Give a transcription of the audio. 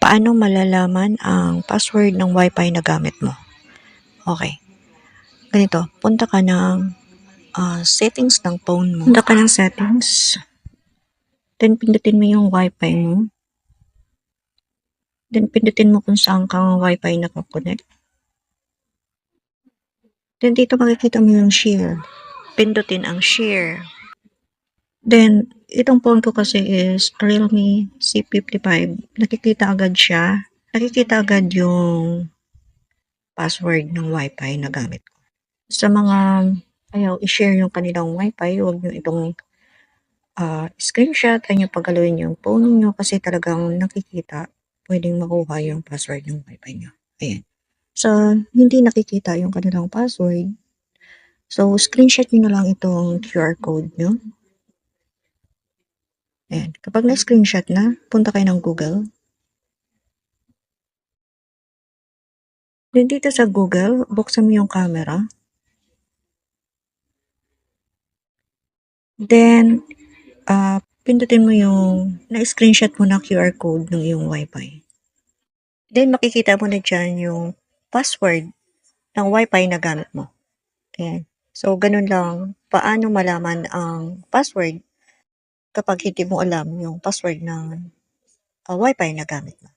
Paano malalaman ang password ng Wi-Fi na gamit mo? Okay, ganito, punta ka ng settings ng phone mo. Punta ka ng settings, then pindutin mo yung Wi-Fi mo. Then pindutin mo kung saan kang Wi-Fi nakakonect. Then dito makikita mo yung share. Pindutin ang share. Then, itong phone ko kasi is Realme C55. Nakikita agad siya. Nakikita agad yung password ng Wi-Fi na gamit ko. Sa mga ayaw i-share yung kanilang Wi-Fi, huwag nyo itong screenshot. Ay nyo paggalawin yung phone nyo kasi talagang nakikita, pwedeng makuha yung password ng Wi-Fi nyo. Ayan. So, hindi nakikita yung kanilang password. So, screenshot nyo na lang itong QR code nyo. Ayan. Kapag na-screenshot na, punta kayo ng Google. Then dito sa Google, buksan mo yung camera. Then, pindutin mo yung na-screenshot mo na QR code ng iyong Wi-Fi. Then, makikita mo na dyan yung password ng Wi-Fi na gamit mo. Ayan. So, ganun lang. Paano malaman ang password kapag hindi mo alam yung password ng Wi-Fi na gamit mo.